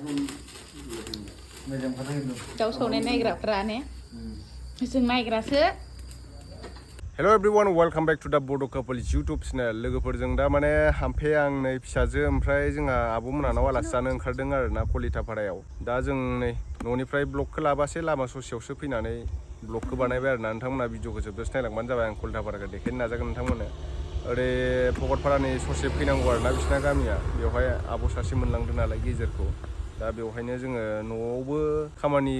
Hello everyone, welcome back to the Bodo couple's YouTube channel. लोगोफोरजों दा माने हामफे आं नै फिसाजो ओमफ्राय जोंहा आब' मोनानाव आलासि जानो ओंखारदों आरोना कलिटापारायाव। दा जों नै न'निफ्राय ब्लगखौ लाबासे लामा ससेयावसो फैनानै ब्लगखौ बानायबाय आरोना। नोंथांमोना भिडिअखौ जोबजासे नायलांबानो जाबाय। आं कलिटापाराखौ देखायनो नाजागोन नोंथांमोननो। ओरै भगतपारानि ससे फैनांगौ आरोना बिसिना गामिया। बेवहाय आब' सासे मोनलांदों नालाय गेजेरखौ। दा बेवहायनो जोङो न'आवबो खामानि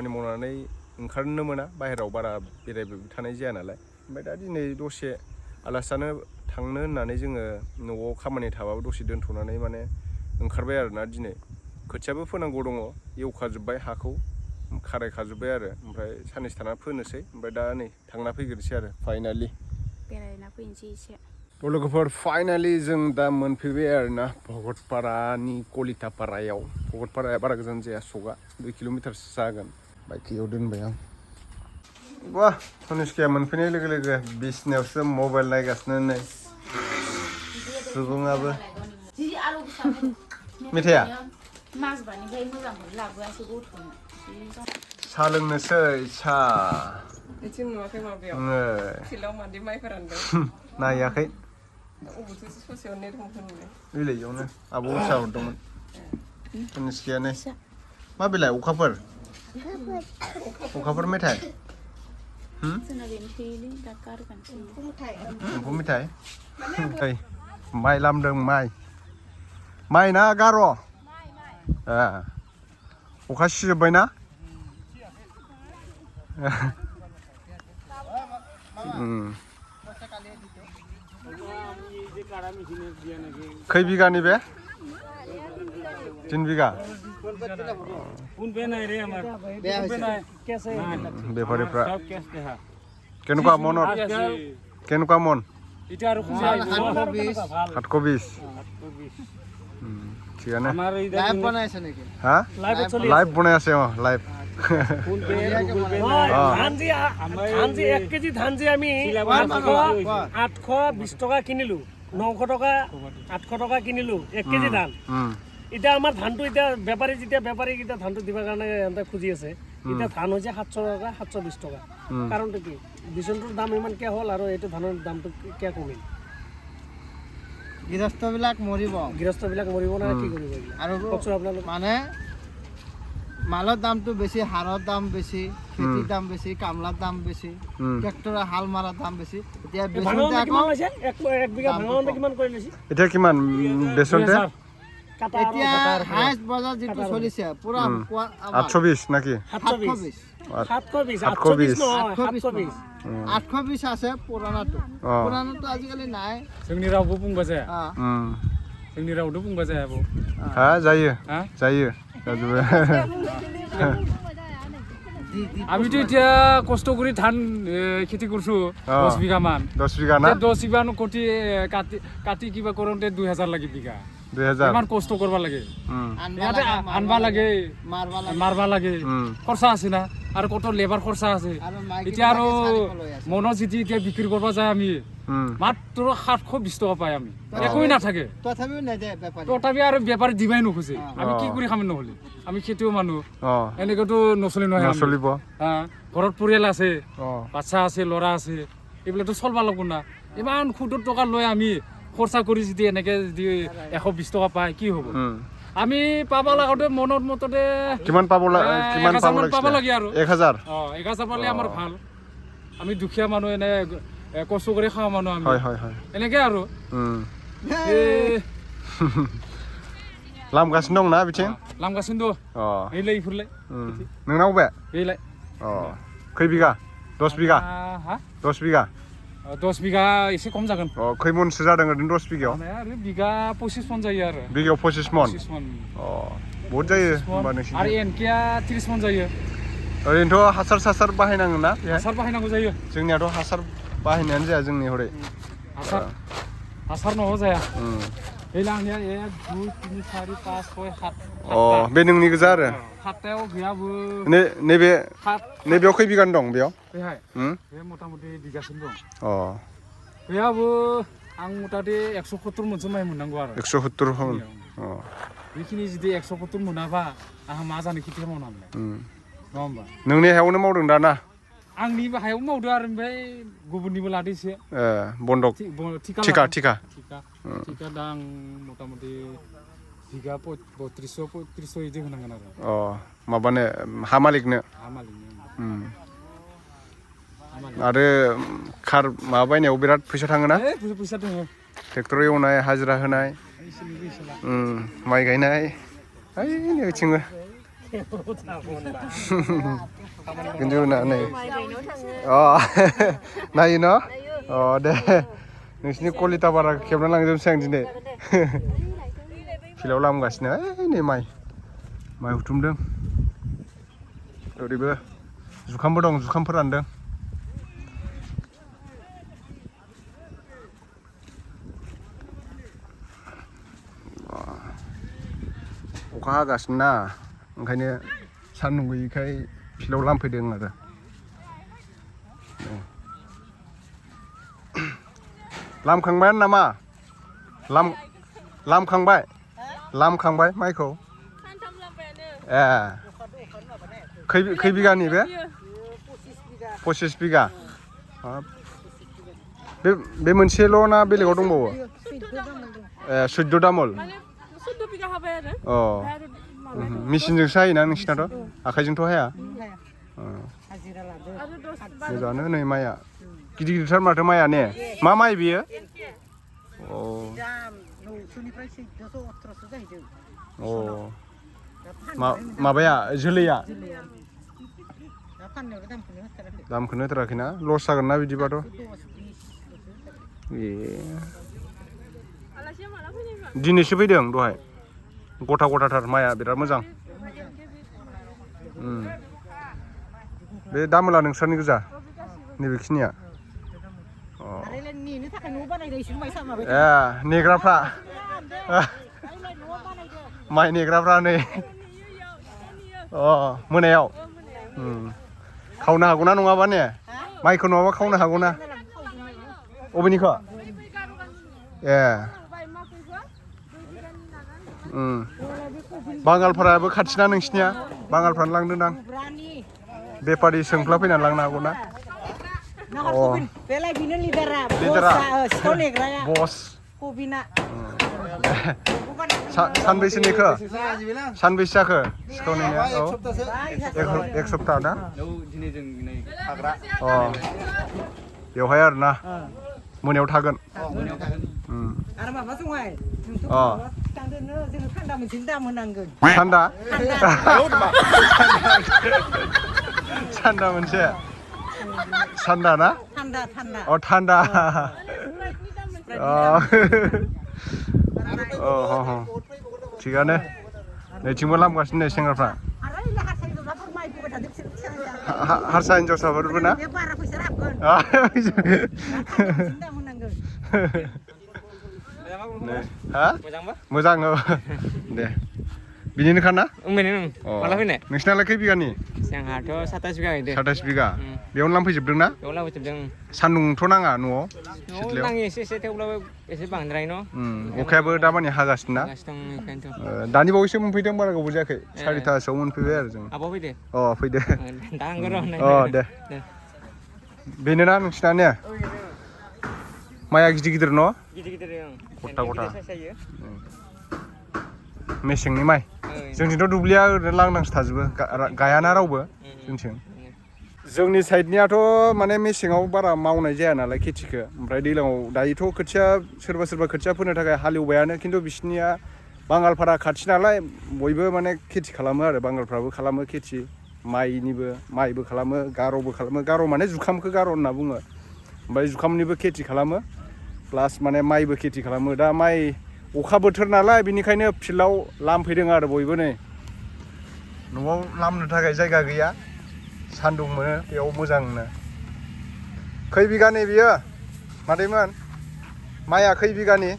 मावनानै ओंखारनो मोना बाहेरायाव बारा बेरायबाय थानाय जाया नालाय। ओमफ्राय दा दिनै दसे आलासि जानो थांनो होननानै जोङो न'आव खामानि थाबाबो दसे दोनथ'नानै माने ओंखारबाय आरोना दिनै। खोथियाबो फोनांगौ दङ, एवखाजोब्बाय हाखौ, खारायखाजोब्बाय आरो। ओमफ्राय साननैसो थाना फोनोसै। ओमफ्राय दा नै थांना फैग्रोनोसै आरो फाइनालि। बेरायना फैनोसै एसे। लोगोफोर फाइनालि जों दा मोनफैबाय आरोना भगतपारानि कलिटापारायाव। भगतपाराया बारा गोजान जाया, सकआ 2 किल'मिटारसो जागोन। बाइकआव दोनबाय आं। वाह, तनिष्काया मोनफैनाय लोगो लोगो बिसनायावसो मबाइल नायगासिनो नै सुबुङाबो। मेथाइया साहा लोंनोसै, नायाखै बिलाइयावनो आब' साहा हरदोंमोन तनिष्कायानो। मा बिलाइ? अखाफोर मेथाइ? एम्फौ मेथाइ? माइ लामदों, माइ ना गार'? अखा सिजोब्बायना? खै बिगानि बे? 3 बिगा। बेफारिफ्रा केनेকুৱা मনত? केनेকুৱা मन? 720। थिगानो। লাইভ বনাইছে নেকি? হা? লাইভ বনাই আছে। লাইভ। ধান যে 1 কেজি ধান যে আমি 820 টকা কিনিলো, 900 টকা 800 টকা কিনিলো 1 কেজি ধান। এটা আমাৰ ধানটো এতিয়া বেপাৰী কিটা ধানটো দিবৰ কাৰণে এন্তে খুজি আছে। এটা ধান হৈছে 700 টকা 720 টকা। কাৰণটো কি? বিচনটোৰ দাম ইমান কে হ'ল আৰু এইটো ধানৰ দামটো কে কমিল? গৃহস্থবিলাক মৰিব না কি কৰিব আৰু মানে মালৰ দামটো বেছি, হাৰৰ দাম বেছি, খেতিৰ দাম বেছি, কামলাৰ দাম বেছি, ট্ৰেক্টৰৰ হাল মাৰাৰ দাম বেছি। এতিয়া বেচনতে আকৌ 1 বিঘা ভাঙাওতে কিমান কৰি লৈছে? এতিয়া কিমান বেচনতে? এতিয়া হাইস্ট বজাৰ যেটো চলিছে পুৰা 820 নাকি? 720 আছে পুৰানাটো আজিকালি নাই। जोंनि रावबो बुंबा जाया। जोंनि रावदो बुंबा जाया आब'। हा जायो जाजोबो। আমিতো এতিয়া কষ্ট কৰি ধান খেতি কৰিছো 10 বিঘা মান। 10 বিঘা না? 10 বিঘা কোটি কাটি কিবা কৰোতে 2000 লাগি বিঘা। 2000 ইমান কষ্ট কৰিব লাগে। ইয়াতে আনবা লাগে, মাৰবা লাগে, খৰচা আছে না, আৰু কত লেবাৰ খৰচা আছে। এতিয়া আৰু মনৰ যেতি এতিয়া বিক্ৰী কৰিব যায় আমি মাত্ৰ 720 টকা পাই আমি, একোই নাথাকে। তথাপি আৰু বেপাৰী দিবাই নোখোজে। আমি কি কৰি খাম নহ'লে? আমি খেতিও মানুহ, এনেকৈতো নচলি নহয়। নচলিব। ঘৰত পৰিয়াল আছে, বাচ্চা আছে, ল'ৰা আছে, এইবিলাকতো চলবা লাগব না। ইমান সুদৰ টকা লৈ আমি খৰচা কৰি যদি এনেকে যদি 120 টকা পায় কি হ'ব? আমি পাব লাগাতে মনৰ মততে কিমান পাব লাগে আৰু 1000 পালে আমাৰ ভাল। আমি দুখীয়া মানুহ, এনে কষ্ট কৰি খাওয়া মানুহ আমি। এনেকে আৰু लामगासिनो दं ना बिथिं? लामगासिनो दं। एलाय इफोरलाय नोंनाव बे? एलाय। खै बिगा? 10 बिगा? 10 बिगा? 10 बिगा एसे खम जागोन। खै मनसो जादों ओरैनो 10 बिगायाव? आरो बिगा 25 मन जायो आरो। बिगायाव 25 मन? बहुत जायो होमबा नोंसिनिथिं। आरो एनकेया 30 मन जायो। ओरैनोथ' हासार बाहायनांगो ना? हासार बाहायनांगौ जायो। जोंनियाथ' हासार बाहायनायानो जाया जोंनि हरै। हासार नङा जाया। एलांनिया 1 2 3 4 5 6 7 बे नोंनि गोजा आरो? 7थायाव गैयाबो। नैबेयाव खै बिगान दं बेयाव? बेहाय बे मथा मथि बिगासिनो दं। गैयाबो आं मथामथि 170 मनसो माइ मोननांगौ आरो। 170 मन। बेखिनि जुदि 170 मोनाबा आंहा मा जानो खेथि मावनांगौ नङा होमबा नोंनि हायावनो मावदों दा ना आंनि हायाव मावदो आरो ओमफ्राय गुबुननिबो लादो एसे बन्दक थिखा दा आं मथा मथि बिगा 3200 इदि होनांगोन आरो माबानो हा मालिकनो आरो खार माबा बायनायाव बिराद फैसा थाङोना फैसा दङ ट्रेक्टर एवनाय हाजिरा होनाय माइ गायनाय ओइथिंबो खिन्थु नै नायो न' दे नोंसिनि कलिटापारा खेबना लांजोबनोसै आं दिनै फिल्डआव लामगासिनो नै माइ हुथुमदों ओरैबो जुखामबो दं जुखामफोर रानदों अखा हागासिनो ना ओंखायनो सान्दुं गैयैखाय फिल्डआव लामफैदों आरो लामखांबायानो नामा लामखांबाय माइखौ खै बिगानि बे 25 बिगा बे मोनसेल' ना बेलेगाव दंबावो 14 दामोल मेचिनजोंसो हायोना नोंसिनाथ' आखाइजोंथ' हाया मोजाङानो नै माइआ गिदिरथार माथो माइआ ने मा माइ बियो माबाया जोलैया दामखौनो होथाराखैना लस जागोन ना बिदिबाथ' दिनैसो फैदों दहाय गथाथार माइआ बिराद मोजां बे दामोला नोंस्रानि गोजा नैबेखिनिया नेग्राफ्रा माइ नेग्राफ्रा नै मोनायाव खावनो हागौना नङाबा ने माइखौ नङाबा खावनो हागौना अबेनिखौ बांगालफोराबो खाथिना नोंसिनिया बांगालफ्रानो लांदोंदां बेफारि सोंफ्ला फैनानै लांनो हागौना बस सानबैसेनिखौ सानबैसे जाखो सिखाव नेनाया एक सप्ताह ना बेवहाय आरोना मोनायाव थागोन थान्दा मोनसे थान्दा ना थान्दा थिगानो नैथिंबो लामगासिनो नै सेंग्राफ्रा हारसा हिन्जावसाफोरबो ना मोजां दे बिनिनोखा ना माला फैनाय नोंसिनालाय खै बिगानि जोंहाथ' 27 बिगा गायदों 27 बिगा बेयावनो लांफैजोबदों ना बेयाव लाबोजोबदों सान्दुंथ' नाङा न'आव नाङो एसे थेवब्लाबो एसे बांद्राय न' अखायाबो दामानि हागासिनो ना दानि बावैसो मोनफैदों बारा गोबाव जायाखै 4थासोआव मोनफैबाय आरो जों आब' फैदो फैदो दा आंगो र' दे बेनोना नोंसिना ने माइआ गिदिर न' गिदिर गथा मेसेंनि माइ जोंथिंथ' दुब्लिया ओरैनो लांदांसो थाजोबो गायाना रावबो जोंनि साइडनियाथ' माने मेसेङाव बारा मावनाय जाया नालाय खेथिखौ ओमफ्राय दैज्लाङाव दायोथ' सोरबा खोथिया फोनो थाखाय हालेवबायानो खिन्थु बिसोरनिया बांगालफारा खाथि नालाय बयबो माने खेथि खालामो आरो बांगालफ्राबो खालामो खेथि माइबो खालामो गार'बो खालामो गार' माने जुखामखौ गार' होनना बुङो ओमफ्राय जुखामनिबो खेथि खालामो प्लास माने माइबो खेथि खालामो दा माइ अखा बोथोर नालाय बिनिखायनो फिल्डआव लामफैदों आरो बयबो नै न'आव लामनो थाखाय जायगा गैया सान्दुं मोनो बेयाव मोजांनो खै बिगानि बियो मादैमोन माइआ खै बिगानि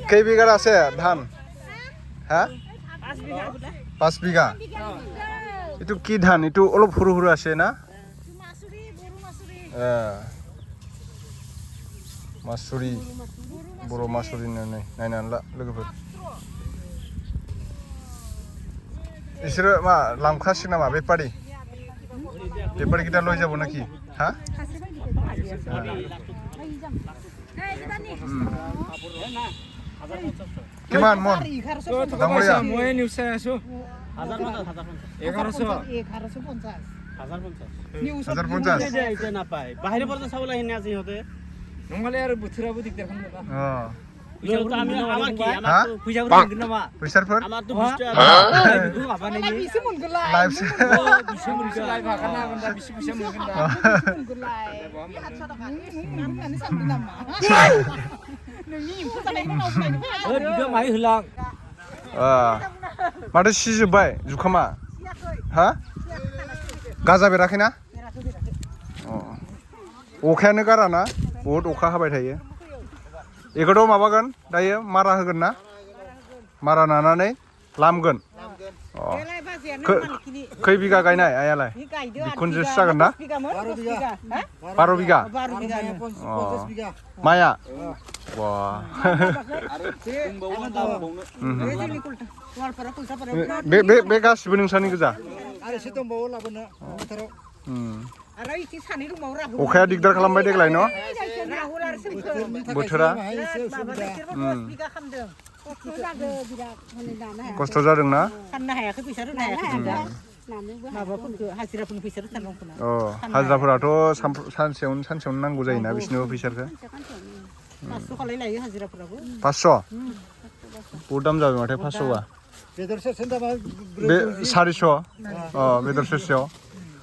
खै बिगासे धान हा 5 बिगा itu কি ধান itu অলপ সৰু সৰু আছে না মাছুরি बर' मासुरिनो नै नायनानै ला लोगोफोर बिसोरो मा लांखासिगोन नामा बेपारि किटा लय যাব নাকি হ্যাঁ কিমান মন ডাঙৰীয়া মই নিউজ চাই আছো 1150 1050 নাপায় বাহিৰৰ পৰা চাউল আহি না সিহঁতে নহলে আৰু বুথৰাবো দিগদাৰ খান আমি আমাৰ কি আমাৰ তো পইচা কৰি দিন নামা পইচাৰফোৰ আমাৰ তো 20 টাকা বিহু ভাবা নাই Bisa menggulai. লাইভ বিশ মুনগলাই ভাগানা গন্ডা বিশ পইচা মুনগলা Menggulai. Lihat sodokan. Ini sambil nama. Nungi, putar lagi mau main. Bihu মাই হলাং माथो सिजोब्बाय जुखामा हा गाजा बेराखैना अखायानो गाराना बहुद अखा हाबाय थायो बेखौथ' माबागोन दायो मारा होगोन ना मारा नानानै लामगोन खै बिगा गायनाय आयालाय बिखुनजोसो जागोन ना 12 बिगा माया बे गासिबो नोंसानि गोजा अखाया दिगदार खालामबाय देग्लाय न बोथोरा खस्थ' जादों ना हाजिराफोराथ' सानसेयावनो नांगौ जायोना बिसोरनोबो फैसाखौ 500 बहुत दाम जाबाय माथो 500आ बे 400 बेदर सेरसेयाव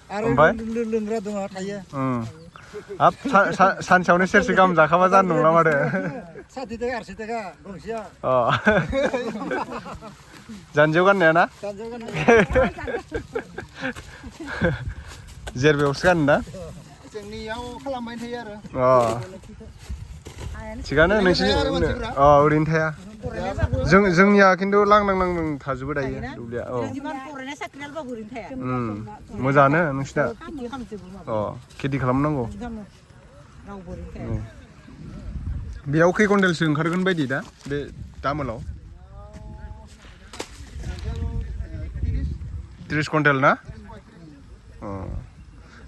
ओमफ्राय लोंग्रा दङ थायो हाब सानसेयावनो सेरसे गाहाम जाखाबा जानो नंला माथो 60 टाका 80 टाका गंसेया जानजियाव गाननाया ना जेरबायावसो गानो ना जोंनियाव खालामबाय थायो आरो थिगानो नोंसिनि ओरैनो थाया जोंनिया खिन्थु लांदां थाजोबो दायो दुब्लिया मोजाङानो नोंसिना खेथि खालामनांगौ बेयाव खै कुइन्टेलसो ओंखारगोन बायदि दा बे दामोलाव 30 कुइन्टेल ना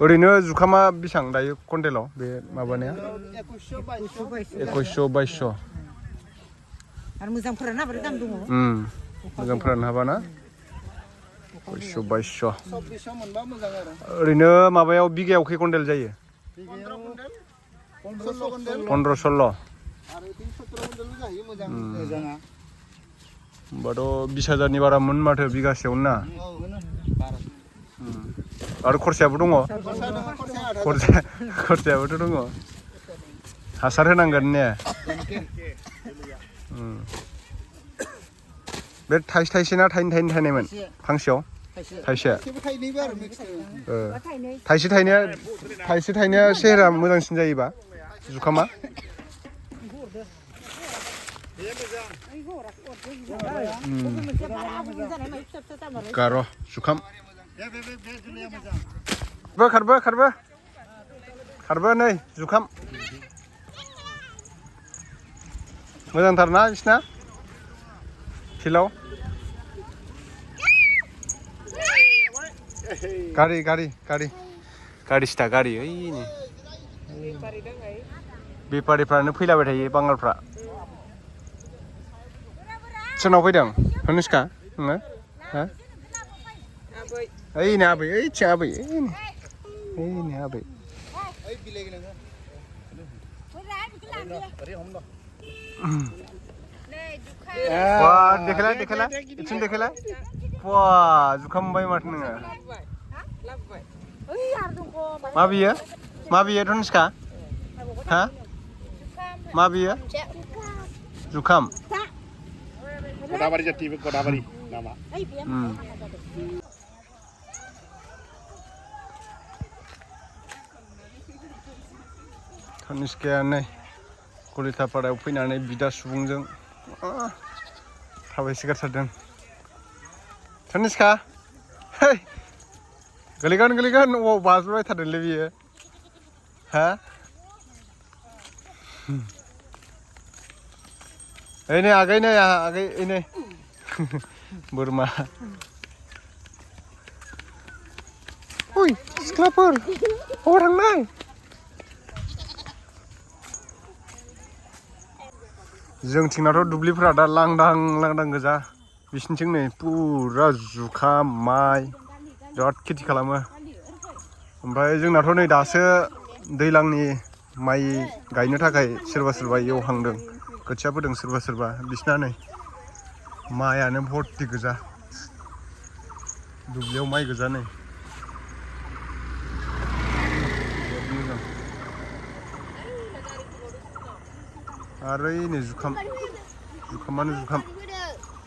ओरैनो जुखामा बेसेबां दायो कुइन्टेलाव बे माबानाया 2100-2200 आरो मोजांफोरानो बोरै दाम दङ मोजांफोरानो हाबाना 2200 मोनबा मोजां आरो ओरैनो माबायाव बिगायाव खै कुइन्टेल जायो 15-16 आरो 17 कुइन्टेल जायो मोजाङा होमबाथ' 20,000नि बारा मोन माथो बिगासेयावनो ना आरो खरसायाबो दङ खरसायाबोथ' दङ हासार होनांगोन ने बे थाइसे ना थाइनैमोन फांसेयाव थाइसे थाइसे थाइनैया सेहेरा मोजांसिन जायोबा जुखामा गार' जुखाम खारबो नै जुखाम मोजांथार ना बिसिना फिल्डआव गारि सिथा गारि ओइनि बेफारिफ्रानो फैलाबाय थायो बांगालफ्रा सोरनाव फैदों हनुष्का नोङो हा ओइनो आबै ओइथिं आबै ओइनो आबै वाह देखला इथिं देखला वाह जुखाम मोनबाय माथो नोङो मा बियो धनुष्का हा मा बियो जुखाम गदाबारि नामा धनुष्काया नै कलितापारायाव फैनानै बिदा सुबुंजों थाबायसिगारथारदों धनुष्का हे गोलैगोन अबाव बाज्ल'बाय थादोंलै बियो हा ओइ नै आगै नै आगै ओइ नै बोरमा ओइ सिख्लाफोर अबाव थांनाय जोंथिंनाथ' दुब्लिफोरा दा लांदां गोजा बिसिनिथिं नै पुरा जुखाम माइ बिराद खेथि खालामो ओमफ्राय जोंनाथ' नै दासो दैज्लांनि माइ गायनो थाखाय सोरबा एवहांदों खोथिया फोदों सोरबा बिसिना नै माइआनो भर्ति गोजा दुब्लियाव माइ गोजा नै आरो नै जुखामानो जुखाम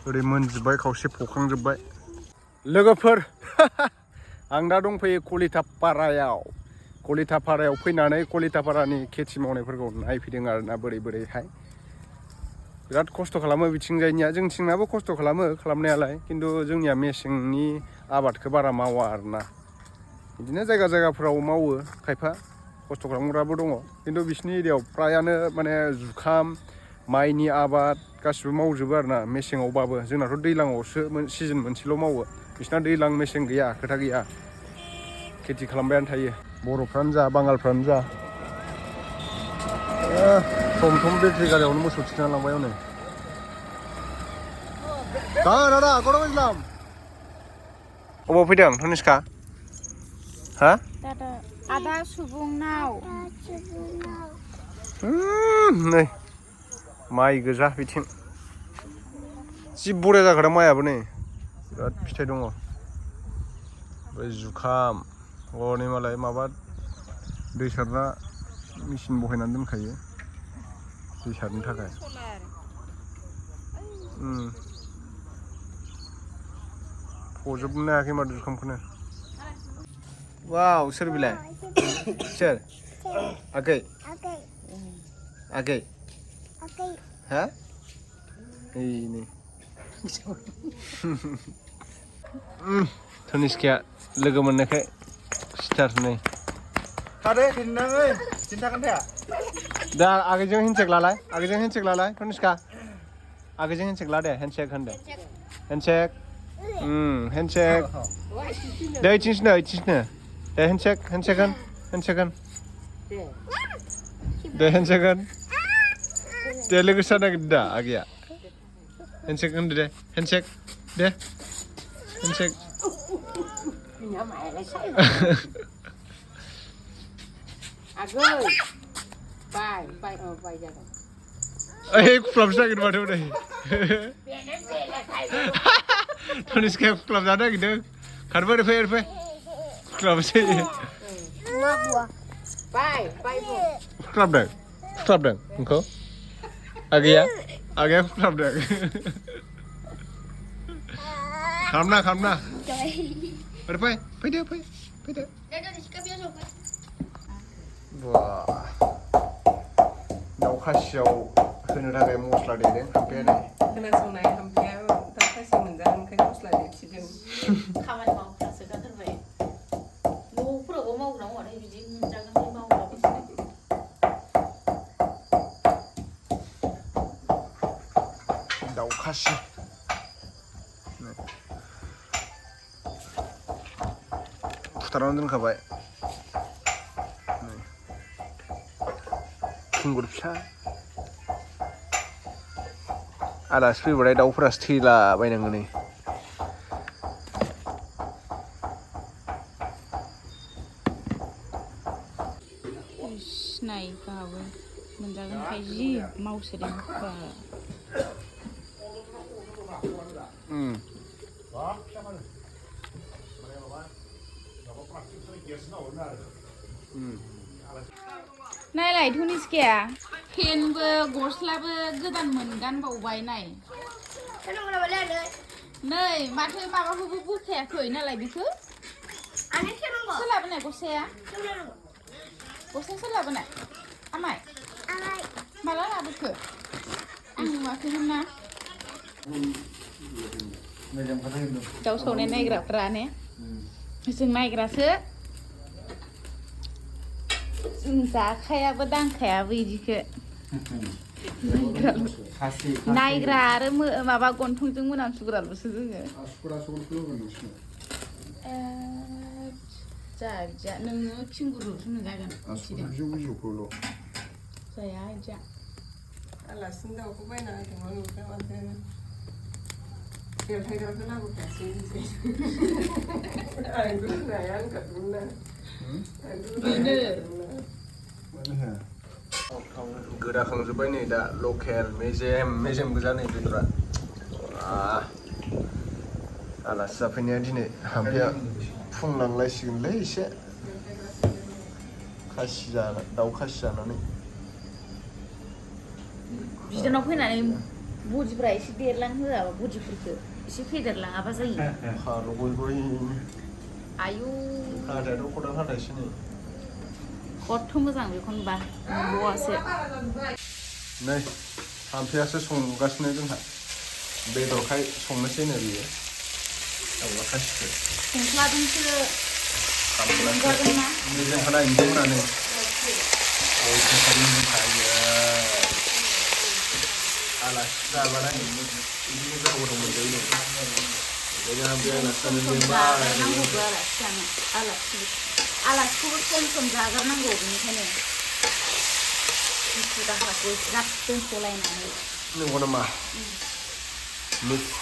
ओरै मोनजोब्बाय खावसे फखांजोब्बाय लोगोफोर आं दा दंफैयो कलिटापारायाव फैनानै कलिटापारानि खेथि मावनायफोरखौ नायफैदों आरोना बोरैहाय बिराद खस्थ' खालामो बिथिंजायनिया जोंथिंनाबो खस्थ' खालामनायालाय खिन्थु जोंनिया मेसेंनि आबादखौ बारा मावा आरोना बिदिनो जायगाफोराव मावो खायफा खस्थ' खालामग्राबो दङ खिन्थु बिसिनि एरियायाव फ्रायानो माने जुखाम माइनि आबाद गासिबो मावजोबो आरोना मेसेङावबाबो जोंनाथ' दैज्लाङावसो सिजोन मोनसेल' मावो बिसिना दैज्लां मेसें गैया खोथा गैया खेथि खालामबायानो थायो बर'फ्रानो जा बांगालफ्रानो जा सम बेटारि गारियावनो मोसौ थिखांना लांबाय हनै दादा गरम इस्लाम अबाव फैदों धनिष्का हा आदा सुबुंनाव नै माइ गोजा बिथिं जि बरिया जाखादों माइयाबो नै बिराद फिथाइ दङ ओमफ्राय जुखाम हनै मालाय माबा दै सारना मेचिन बहायनानै दोनखायो दै सारनो थाखाय फजोबनो हायाखै माथो जुखामखौनो वाव सोर बिलाय सोर आगै हा नै धनिष्काया लोगो मोननायखाय स्टार नै दा आगैजों हेन्डशेक लालाय धनिष्का आगैजों हेन्डशेक ला दे हेन्डशेक होन दे हेन्डशेक दे इथिंसो दे हेन्डशेक होन दे हेन्डशेक होन दे लोगो जानो नागिरदों दा आगैया हेन्डशेक होनदो दे हेन्डशेक ओइ खुख्लाबसो नागिरदों माथो हनै धनिष्काया खुख्लाब जानो नागिरदों खारबो फै खुख्लाबसै खुख्लाबदों नोंखौ आगैया खुख्लाबदों खालामना ओरै फैदो दाउ खासियाव होनो थाखाय मस्ला देदों हामफाया नै खोनासंनाय हामफाया दाउ खासि मोनजागोन ओंखायनो मस्ला देसिगोन खामानि मावग्रासो जाथारबाय न'फोरावबो मावग्रा मावाथाय बिदि मोनजागोन मावग्रा बिसोरो दाउ खासि फुथारनानै दोनखाबाय खुंगुर फिसा आलासि फैबाथाय दाउफोरासो थैलाबायनाङो नै सिनाय गाहाबो मोनजागोनखाय जि मावसोदों नायलाय धनिष्काया पेनबो गस्लाबो गोदान मोनगानबावबाय नाय नै माथो माबाखौबो बोखायाखै नालाय बेखौ सोर लाबोनाय गस्लाया सोर लाबोनाय आमाय माला लाबोखो आं नुवाखैमोन ना दाउ सौनाय नायग्राफ्रा ने जों नायग्रासो जों जाखायाबो दांखायाबो बिदिखो नायग्रा आरो माबा गन्थंजों मोनामसुग्राल'सो जोङो जा नोङो खिंगुरुसो मोनजागोन जाया इदिया आलासिनो दाउखौ बायना होदोंमोन ओमफ्राय माथो देरथायग्राखौ लाबोखायासै आं रुनाया होनखादोंमोन ना गोदाखांजोब्बाय नै दा लकेल मेजेम गोजा नै बेदरा आलासि जाफैनाया दिनै हामफेया फुंलांलायसिगोनलै एसे दाउ खासि जानानै बिदानाव फैनानै बडिफ्रा एसे देरलां होआबा बडिफोरखौ एसे फेदेरलाङाबा जायो आयु हाथायाथ' खदाल हाथायसो नै खथ' मोजां बेखौनो बा नंबावासो नै हामफेयासो संगासिनो जोंहा बेदरखाय संनोसै नो बियो दाउला खासिखौ संख्लाजोंसो संजागोन ना जोंहा नायनोसै होननानै आलासि जाबालाय बिदिनो गोथाव मोनजायो ओंखायनो हामफेया आलासिखौबो सम जागारनांगौ बेनिखायनो दुखु दाहाखौ ज्राब दोनथ'लायनानै नंगौ नामा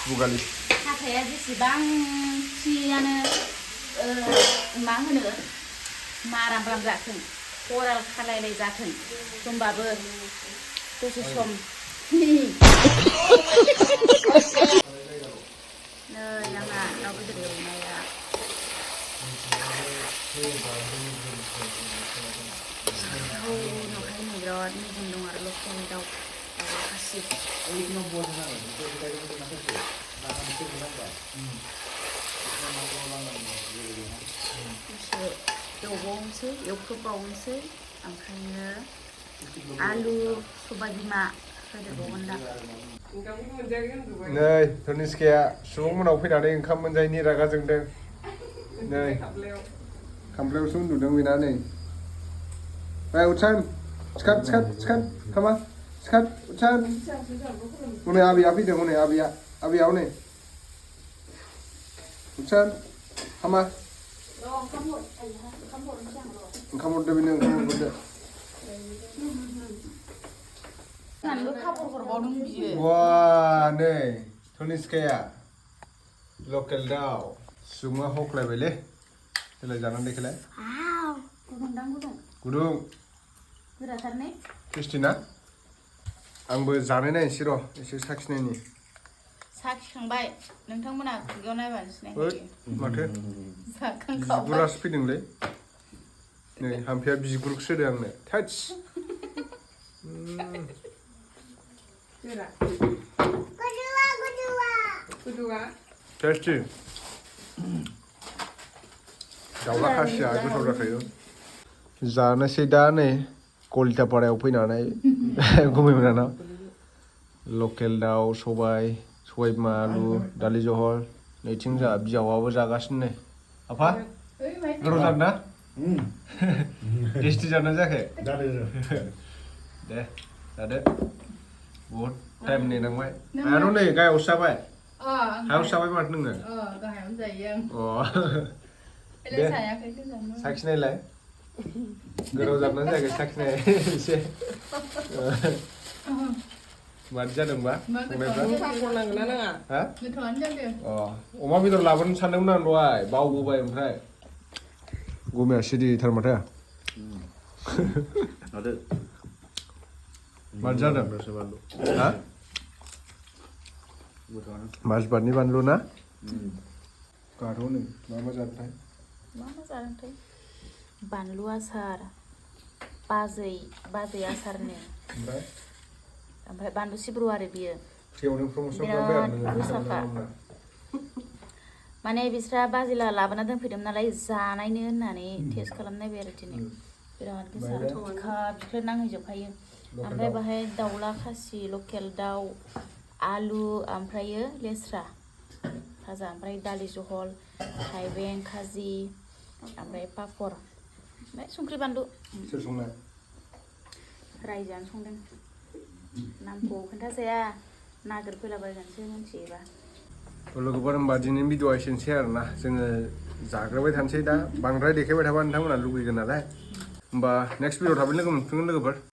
बुगालि हाथाया जेसेबांखियानो मा होनो माराम जाथों खराल खालायलाय जाथों होमबाबो दसे सम नै आंना दाउ बेदर एवनाया उनावहाय नै बिराद मेजेम दं आरो लकेल दाउ खासि एसे एवबावनोसै एवख्रुबबावनोसै ओमफ्रायो आलु सबाय बिमा होदेरबावगोन दा नै धनिस्काया सुबुं मोनाव फैनानै ओंखाम मोनजायैनि रागा जोंदों नै खामफ्लायावसो उन्दुदों बेना नै उत्सान सिखार खामा सिखार उत्सान हनै आबैया फैदों हनै आबैया हनै उत्सान खामा ओंखाम हरदो बेनो ओंखाम हरदो वा नै धनिस्काया लकेल दाउ सुबुङा हख्लायबायलै देलाय जानानै देखायलाय गुदुं टेस्टि ना आंबो जानाय नायनोसै र' एसे साखिनायनि साखिखांबाय नोंथांमोना खुगायाव नायबानो सिनायखायो माथो जाखांखाबाय बिगुरासो फैदोंलै नै हामफेया बिगुरखौसो होदों आंनो थोदस टेस्टि दाउला खासिया गोथाव जाखायो जानोसै दा नै कलिटापारायाव फैनानै गुमै मोनहानाव लकेल दाउ सबाय बिमा आलु दालि जहल नैथिं जोंहा बियावाबो जागासिनो नै आफा गोथाव जादों ना टेस्टि जादोंना जायाखै दे जादो बहुद टाइम नेनांबाय आरो नै गाहायावसो जाबाय हायावसो जाबाय माथो नोङो गाहायावनो जायो दे साखिनायलाय गोथाव जादोंना जायाखै साखिनाय एसे मादि जादोंबा संनायफ्रा अमा बेदर लाबोनो सानदोंमोन आं दहाय बावबोबाय ओमफ्राय गुमैया सिरिथार माथो मादि जादों हा माजबादनि बानलु ना गारह नै मा जादोंथाय बानलु आसार बाजै आसारनो ओमफ्राय बानलु सिब्रु आरो बियो बिराद गोसाखा माने बिस्रा बाजिला लाबोना दोनफैदोंमोन नालाय जानायनो होननानै टेस्ट खालामनायबाय आरो दिनै बिराद गोसा बिखा बिख्लो नांहैजोबखायो ओमफ्राय बाहाय दाउला खासि लकेल दाउ आलु ओमफ्रायो लेस्रा भाजा ओमफ्राय दालि जहल थाइबें खाजि ओमफ्राय पापर ओमफ्राय संख्रि बानलु सोर संनाय रायजोआनो संदों नामखौ खोन्थाजाया नागिरफैलाबायगोनसो मिथियोबा लोगोफोर होमबा दिनैनि भिडिअआ एसेनोसै आरोना जोङो जाग्रोबाय थानोसै दा बांद्राय देखायबाय थाबा नोंथांमोना लुगैगोन नालाय होमबा नेक्स्ट भिडिअ थाबैनो लोगो मोनफिनगोन लोगोफोर